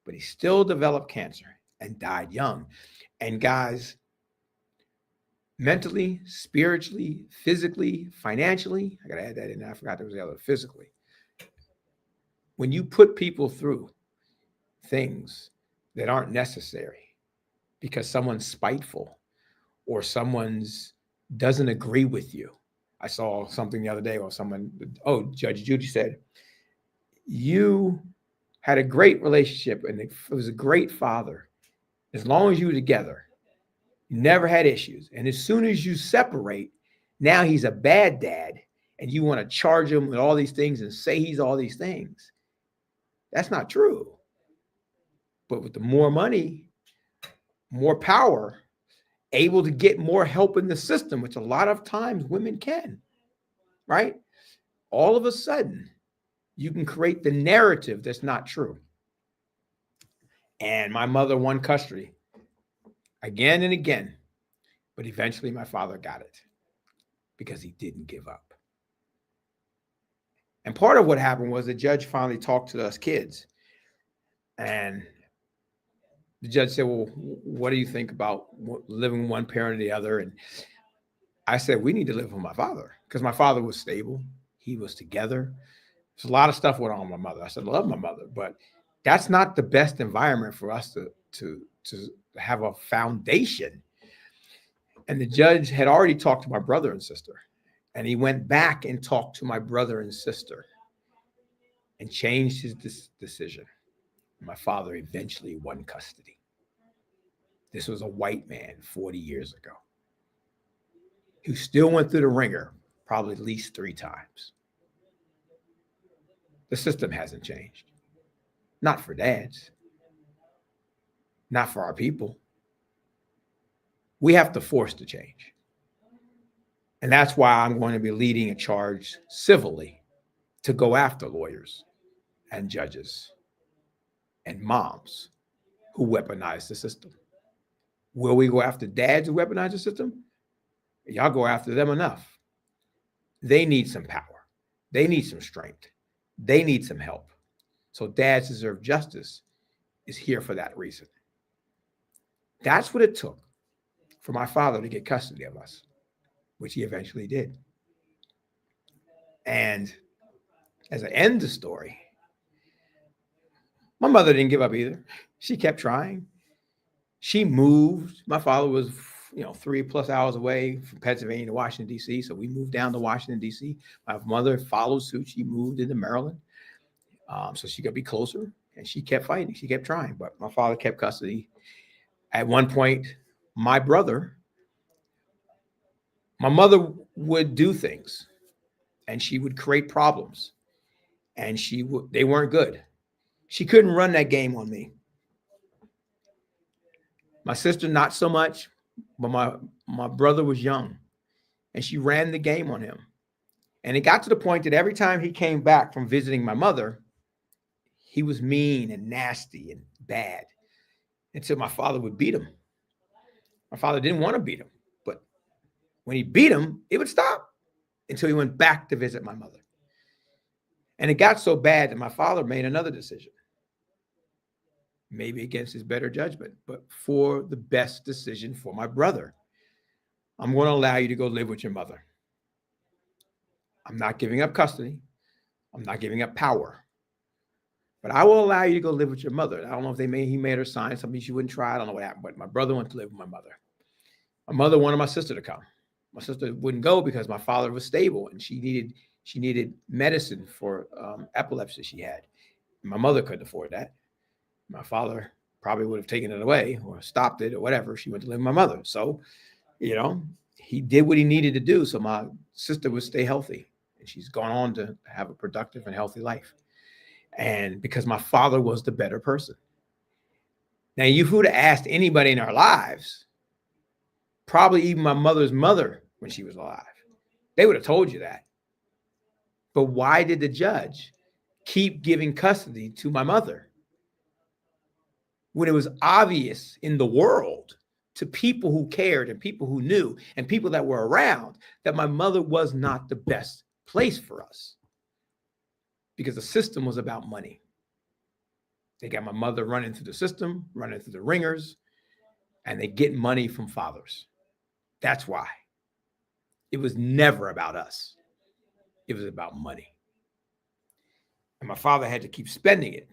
but he still developed cancer and died young. And guys, mentally, spiritually, physically, financially, I got to add that in there. I forgot there was the other, physically. When you put people through things that aren't necessary because someone's spiteful or someone's doesn't agree with you. I saw something the other day where someone, Judge Judy said, you had a great relationship and it was a great father. As long as you were together, you never had issues. And as soon as you separate, now he's a bad dad and you want to charge him with all these things and say he's all these things. That's not true. But with the more money, more power, able to get more help in the system, which a lot of times women can, right? All of a sudden, you can create the narrative that's not true. And my mother won custody again and again, but eventually my father got it because he didn't give up. And part of what happened was the judge finally talked to us kids, and the judge said, well, what do you think about living one parent or the other? And I said, we need to live with my father because my father was stable. He was together. There's a lot of stuff went on with my mother. I said, I love my mother, but that's not the best environment for us to have a foundation. And the judge had already talked to my brother and sister, and he went back and talked to my brother and sister and changed his decision. My father eventually won custody. This was a white man 40 years ago who still went through the ringer probably at least 3 times. The system hasn't changed. Not for dads. Not for our people. We have to force the change. And that's why I'm going to be leading a charge civilly to go after lawyers and judges and moms who weaponize the system. Will we go after dads who weaponize the system? Y'all go after them enough. They need some power. They need some strength. They need some help. So Dads Deserve Justice is here for that reason. That's what it took for my father to get custody of us, which he eventually did. And as I end the story, my mother didn't give up either. She kept trying. She moved. My father was, 3+ hours away from Pennsylvania to Washington, D.C. So we moved down to Washington, D.C. My mother followed suit. She moved into Maryland so she could be closer. And she kept fighting. She kept trying. But my father kept custody. At one point, my mother would do things. And she would create problems. And they weren't good. She couldn't run that game on me. My sister, not so much, but my brother was young, and she ran the game on him. And it got to the point that every time he came back from visiting my mother, he was mean and nasty and bad until my father would beat him. My father didn't want to beat him, but when he beat him, it would stop until he went back to visit my mother. And it got so bad that my father made another decision. Maybe against his better judgment, but for the best decision for my brother. I'm going to allow you to go live with your mother. I'm not giving up custody. I'm not giving up power. But I will allow you to go live with your mother. I don't know if he made her sign something she wouldn't try. I don't know what happened, but my brother went to live with my mother. My mother wanted my sister to come. My sister wouldn't go because my father was stable and she She needed medicine for epilepsy she had. My mother couldn't afford that. My father probably would have taken it away or stopped it or whatever. She went to live with my mother. So, he did what he needed to do so my sister would stay healthy. And she's gone on to have a productive and healthy life. And because my father was the better person. Now, you would have asked anybody in our lives, probably even my mother's mother when she was alive, they would have told you that. But why did the judge keep giving custody to my mother when it was obvious in the world to people who cared and people who knew and people that were around that my mother was not the best place for us? Because the system was about money. They got my mother running through the system, running through the ringers, and they get money from fathers. That's why. It was never about us. It was about money. And my father had to keep spending it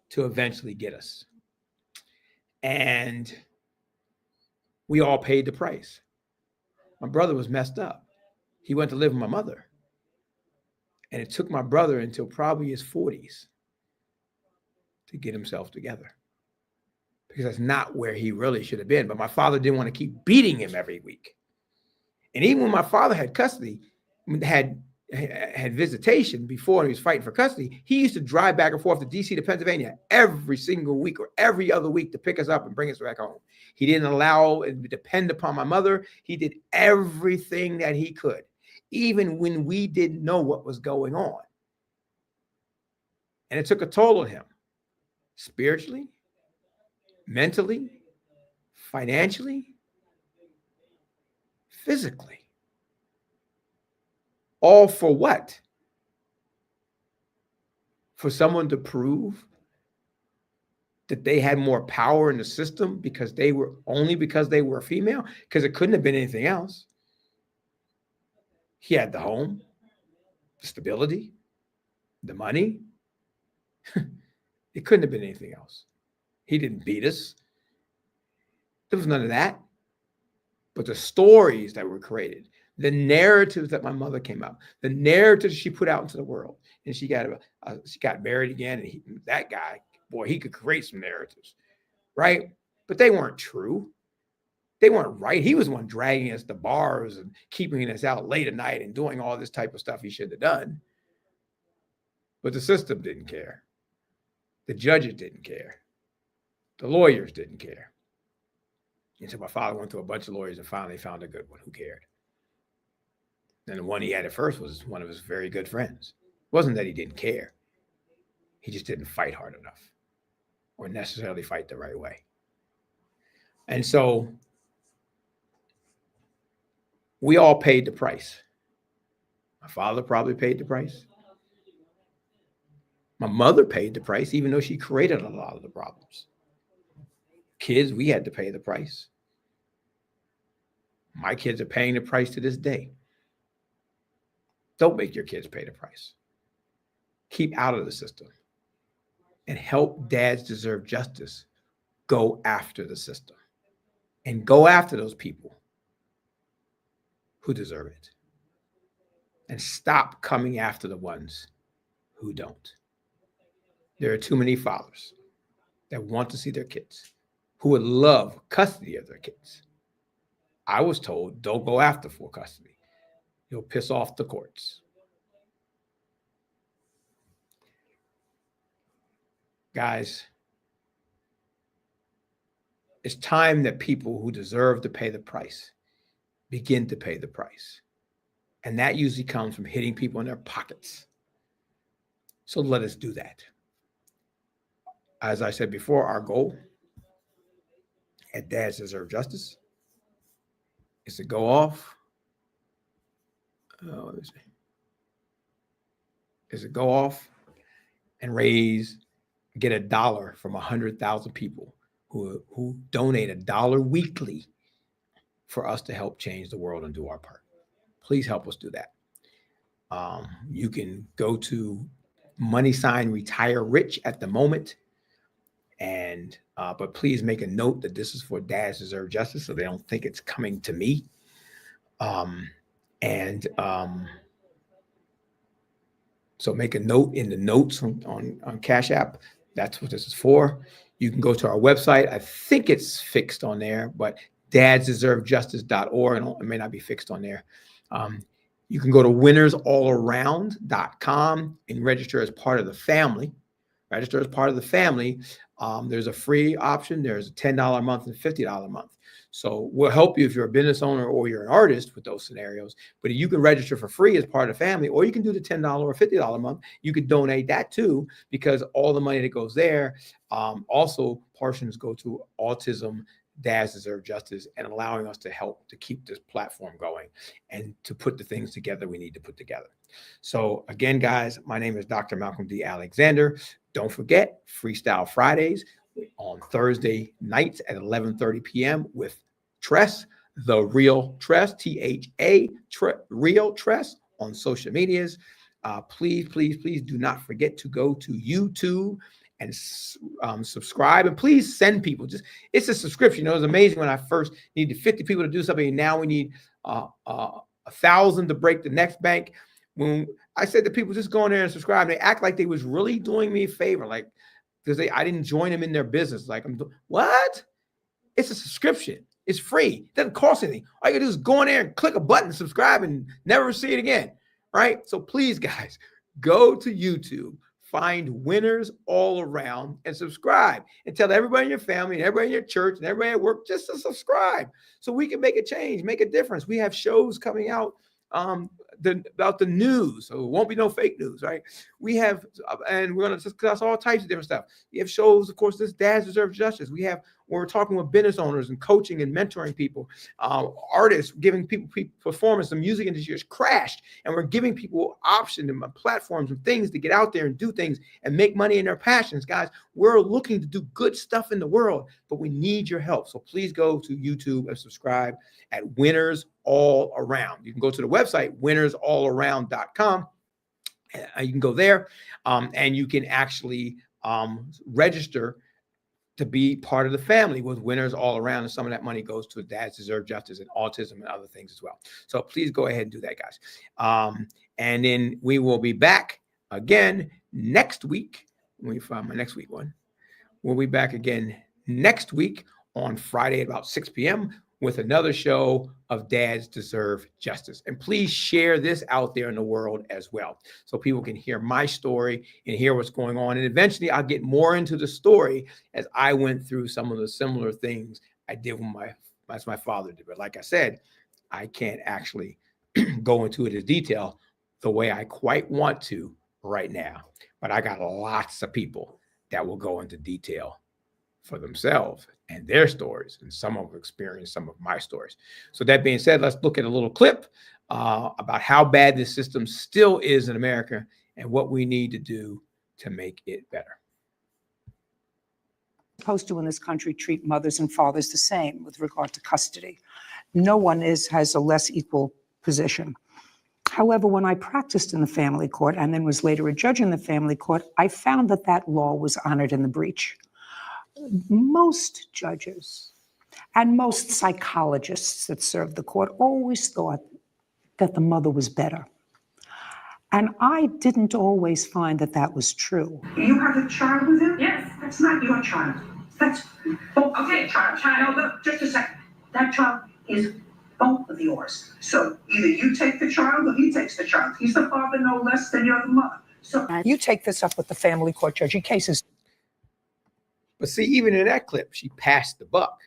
to eventually get us. And we all paid the price. My brother was messed up. He went to live with my mother. And it took my brother until probably his 40s to get himself together. Because that's not where he really should have been. But my father didn't want to keep beating him every week. And even when my father had custody, had visitation before he was fighting for custody, he used to drive back and forth to DC to Pennsylvania every single week or every other week to pick us up and bring us back home. He didn't allow it to depend upon my mother. He did everything that he could, even when we didn't know what was going on. And it took a toll on him, spiritually, mentally, financially, physically. All for what? For someone to prove that they had more power in the system because they were a female? Because it couldn't have been anything else. He had the home, the stability, the money. It couldn't have been anything else. He didn't beat us. There was none of that. But the stories that were created, the narratives that my mother came up, the narratives she put out into the world, and she got married again, and that guy, boy, he could create some narratives, right? But they weren't true. They weren't right. He was the one dragging us to bars and keeping us out late at night and doing all this type of stuff he should have done. But the system didn't care. The judges didn't care. The lawyers didn't care. And so my father went to a bunch of lawyers and finally found a good one who cared. And the one he had at first was one of his very good friends. It wasn't that he didn't care. He just didn't fight hard enough or necessarily fight the right way. And so we all paid the price. My father probably paid the price. My mother paid the price, even though she created a lot of the problems. Kids, we had to pay the price. My kids are paying the price to this day. Don't make your kids pay the price. Keep out of the system and help Dads Deserve Justice go after the system and go after those people who deserve it and stop coming after the ones who don't. There are too many fathers that want to see their kids, who would love custody of their kids. I was told, don't go after full custody. You'll piss off the courts. Guys, it's time that people who deserve to pay the price begin to pay the price. And that usually comes from hitting people in their pockets. So let us do that. As I said before, our goal at Dads Deserve Justice is to go off. And get $1 from 100,000 people who donate $1 weekly for us to help change the world and do our part. Please help us do that. You can go to #Retire Rich at the moment. And but please make a note that this is for Dads Deserve Justice, so they don't think it's coming to me. So make a note in the notes on Cash App. That's what this is for. You can go to our website. I think it's fixed on there, but DadsDeserveJustice.org, and it may not be fixed on there. You can go to winnersallaround.com and register as part of the family. Register as part of the family. There's a free option. There's a $10 a month and $50 a month. So we'll help you if you're a business owner or you're an artist with those scenarios. But you can register for free as part of the family, or you can do the $10 or $50 a month. You could donate that too, because all the money that goes there, also portions go to Autism Dads Deserve Justice, and allowing us to help to keep this platform going and to put the things together we need to put together. So again, guys, my name is Dr. Malcolm D. Alexander. Don't forget Freestyle Fridays on Thursday nights at 11:30 p.m. with Tress, the Real Tress, THA, Real Tress on social medias. Please do not forget to go to YouTube and subscribe, and please send people. It's a subscription. It was amazing when I first needed 50 people to do something, and now we need 1,000 to break the next bank. When I said to people, just go in there and subscribe, they act like they was really doing me a favor, like because I didn't join them in their business. Like, what? It's a subscription. It's free. It doesn't cost anything. All you gotta do is go in there and click a button, subscribe, and never see it again. Right? So please, guys, go to YouTube. Find Winners All Around and subscribe, and tell everybody in your family and everybody in your church and everybody at work just to subscribe so we can make a change, make a difference. We have shows coming out about the news, so it won't be no fake news, right? We have, and we're going to discuss all types of different stuff. We have shows, of course, this Dads Deserve Justice. We have, we're talking with business owners and coaching and mentoring people, artists, giving people performance. The music industry has crashed, and we're giving people options and platforms and things to get out there and do things and make money in their passions. Guys, we're looking to do good stuff in the world, but we need your help. So please go to YouTube and subscribe at Winners All Around. You can go to the website, winnersallaround.com. You can go there, and you can actually register to be part of the family with Winners All Around, and some of that money goes to Dads Deserve Justice and autism and other things as well. So please go ahead and do that, guys. And then we will be back again next week. Let me find my next week one. We'll be back again next week on Friday at about 6 p.m. with another show of Dads Deserve Justice. And please share this out there in the world as well, so people can hear my story and hear what's going on. And eventually I'll get more into the story as I went through some of the similar things I did as my father did. But like I said, I can't actually go into it in detail the way I quite want to right now. But I got lots of people that will go into detail for themselves and their stories, and some of them experienced some of my stories. So that being said, let's look at a little clip about how bad this system still is in America and what we need to do to make it better. Supposed to in this country treat mothers and fathers the same with regard to custody. No one has a less equal position. However, when I practiced in the family court and then was later a judge in the family court, I found that law was honored in the breach. Most judges and most psychologists that served the court always thought that the mother was better. And I didn't always find that was true. You have a child with him? Yes. That's not your child. That's both of your child. No, look, just a second. That child is both of yours. So either you take the child or he takes the child. He's the father no less than you're the mother. So You take this up with the family court judge. Your case is. But see, even in that clip, she passed the buck.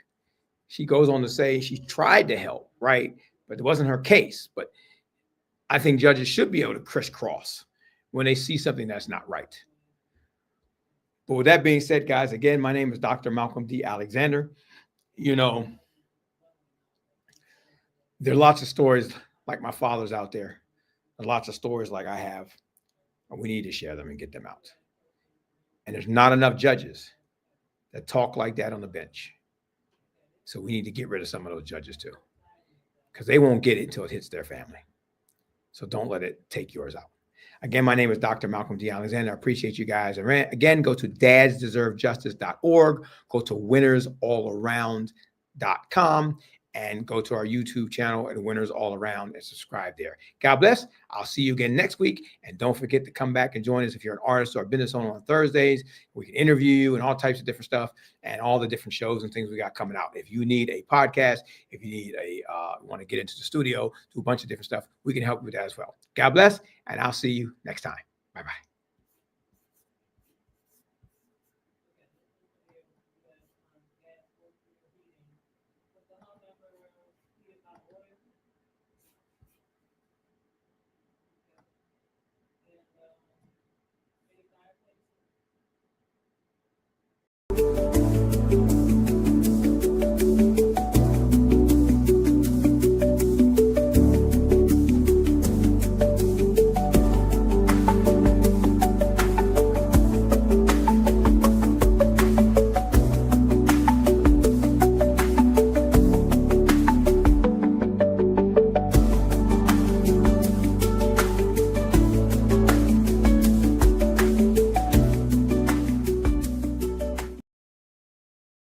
She goes on to say she tried to help, right? But it wasn't her case. But I think judges should be able to crisscross when they see something that's not right. But with that being said, guys, again, my name is Dr. Malcolm D. Alexander. You know, there are lots of stories like my father's out there. There's lots of stories like I have. And we need to share them and get them out. And there's not enough judges that talk like that on the bench. So we need to get rid of some of those judges too, because they won't get it until it hits their family. So don't let it take yours out. Again, my name is Dr. Malcolm D. Alexander. I appreciate you guys. And again, go to DadsDeserveJustice.org. Go to winnersallaround.com and go to our YouTube channel and Winners All Around and subscribe there. God bless. I'll see you again next week. And don't forget to come back and join us if you're an artist or a business owner on Thursdays. We can interview you and all types of different stuff and all the different shows and things we got coming out. If you need a podcast, if you need want to get into the studio, do a bunch of different stuff, we can help you with that as well. God bless, and I'll see you next time. Bye-bye.